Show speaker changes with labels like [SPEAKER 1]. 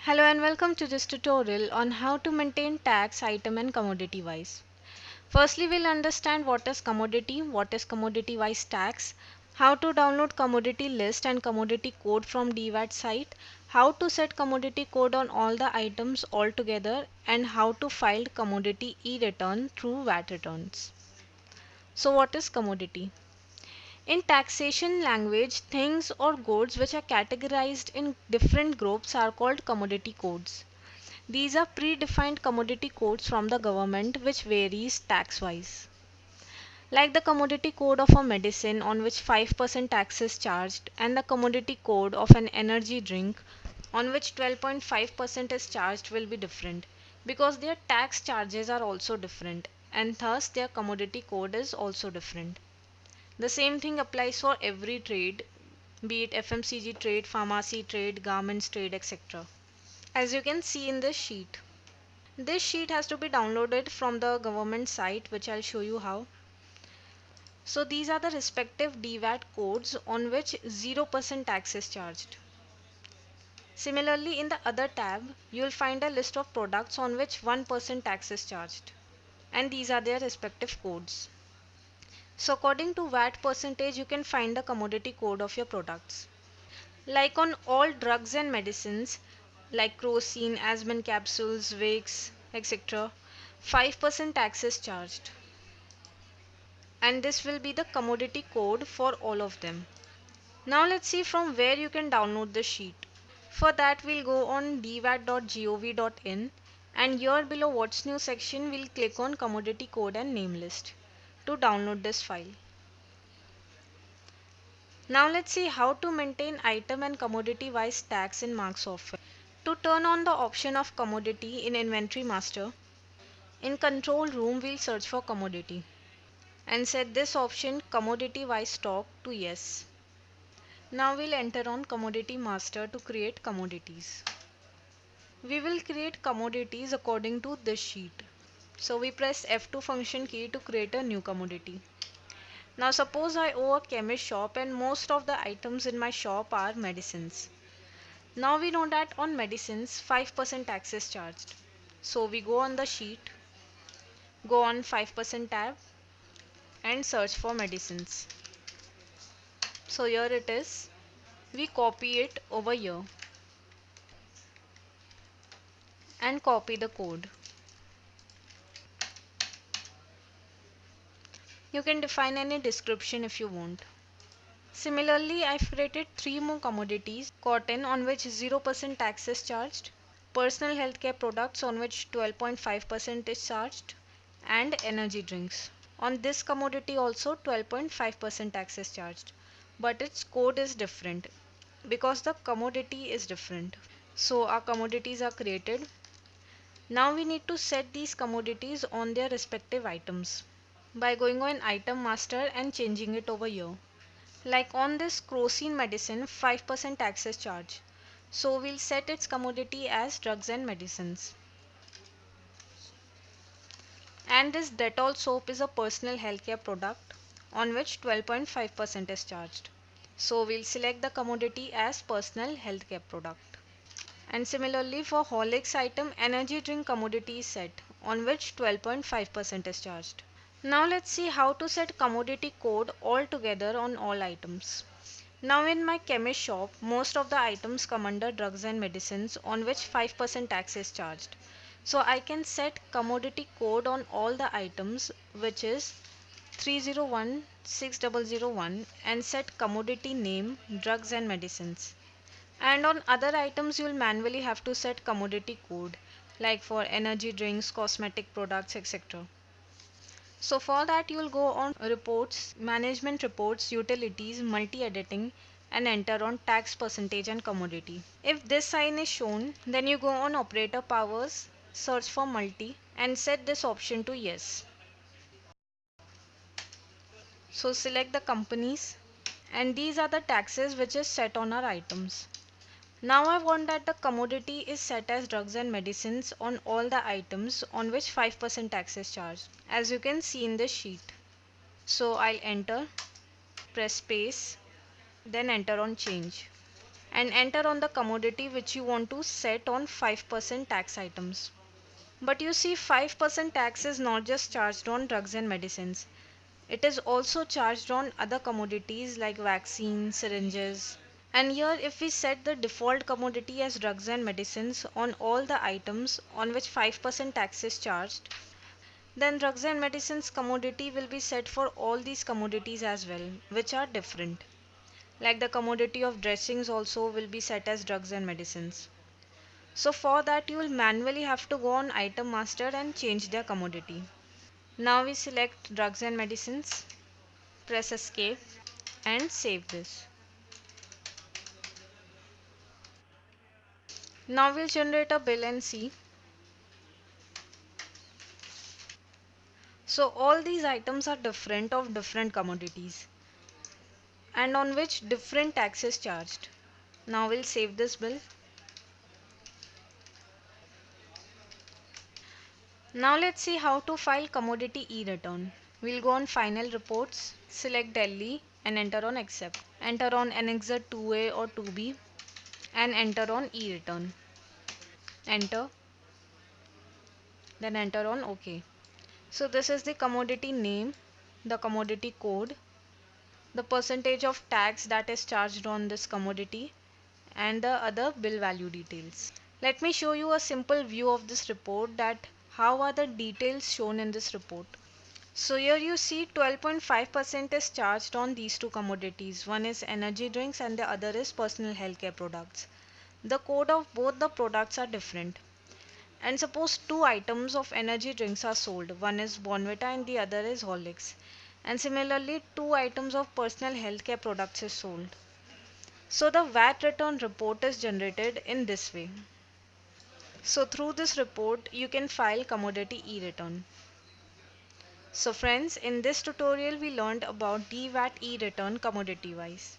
[SPEAKER 1] Hello and welcome to this tutorial on how to maintain tax item and commodity wise. Firstly, we'll understand what is commodity wise tax, how to download commodity list and commodity code from DVAT site, how to set commodity code on all the items altogether, and how to file commodity e-return through VAT returns. So what is commodity? In taxation language, things or goods which are categorized in different groups are called commodity codes. These are predefined commodity codes from the government which varies tax wise. Like the commodity code of a medicine on which 5% tax is charged, and the commodity code of an energy drink on which 12.5% is charged will be different because their tax charges are also different, and thus their commodity code is also different. The same thing applies for every trade, be it FMCG trade, pharmacy trade, garments trade, etc. As you can see in this sheet. This sheet has to be downloaded from the government site, which I'll show you how. So these are the respective DVAT codes on which 0% tax is charged. Similarly, in the other tab, you will find a list of products on which 1% tax is charged. And these are their respective codes. So according to VAT percentage, you can find the commodity code of your products. Like on all drugs and medicines, like crocin, Asmin capsules, Vicks, etc., 5% tax is charged. And this will be the commodity code for all of them. Now let's see from where you can download the sheet. For that we'll go on dvat.gov.in, and here below what's new section we'll click on commodity code and name list to download this file. Now let's see how to maintain item and commodity wise tax in Mark software. To turn on the option of commodity in inventory master, in control room we'll search for commodity and set this option commodity wise stock to yes. Now we'll enter on commodity master to create commodities. We will create commodities according to this sheet. So we press F2 function key to create a new commodity. Now suppose I own a chemist shop and most of the items in my shop are medicines. Now we know that on medicines 5% tax is charged. So we go on the sheet, go on 5% tab and search for medicines. So here it is. We copy it over here and copy the code. You can define any description if you want. Similarly, I've created 3 more commodities: cotton on which 0% tax is charged, personal healthcare products on which 12.5% is charged, and energy drinks. On this commodity also 12.5% tax is charged, but its code is different because the commodity is different. So our commodities are created. Now we need to set these commodities on their respective items by going on item master and changing it over here. Like on this crocin medicine, 5% tax is charged. So we'll set its commodity as drugs and medicines. And this Dettol soap is a personal healthcare product on which 12.5% is charged. So we'll select the commodity as personal healthcare product. And similarly for Horlicks item, energy drink commodity is set on which 12.5% is charged. Now let's see how to set commodity code altogether on all items. Now in my chemist shop, most of the items come under drugs and medicines on which 5% tax is charged. So I can set commodity code on all the items, which is 3016001, and set commodity name drugs and medicines. And on other items you will manually have to set commodity code, like for energy drinks, cosmetic products, etc. So for that you will go on reports, management reports, utilities, multi-editing, and enter on tax percentage and commodity. If this sign is shown, then you go on operator powers, search for multi, and set this option to yes. So select the companies, and these are the taxes which is set on our items. Now I want that the commodity is set as drugs and medicines on all the items on which 5% tax is charged, as you can see in this sheet. So I'll enter, press space, then enter on change. and enter on the commodity which you want to set on 5% tax items. But you see, 5% tax is not just charged on drugs and medicines. It is also charged on other commodities like vaccines, syringes. And here, if we set the default commodity as drugs and medicines on all the items on which 5% tax is charged, then drugs and medicines commodity will be set for all these commodities as well, which are different. Like the commodity of dressings also will be set as drugs and medicines. So for that you will manually have to go on item master and change their commodity. Now we select drugs and medicines, press escape and save this. Now we'll generate a bill and see. So all these items are different of different commodities and on which different tax is charged. Now we'll save this bill. Now let's see how to file commodity e-return. We'll go on final reports, select Delhi and enter on accept. Enter on annexure 2A or 2B and enter on e-return. Enter, then enter on OK. So this is the commodity name, the commodity code, the percentage of tax that is charged on this commodity and the other bill value details. Let me show you a simple view of this report, that how are the details shown in this report. So here you see 12.5% is charged on these two commodities. One is energy drinks and the other is personal healthcare products. The code of both the products are different. And suppose two items of energy drinks are sold. One is Bonvita and the other is Horlicks. And similarly, two items of personal healthcare products is sold. So the VAT return report is generated in this way. So through this report, you can file commodity e-return. So friends, in this tutorial we learned about DVAT e-return commodity wise.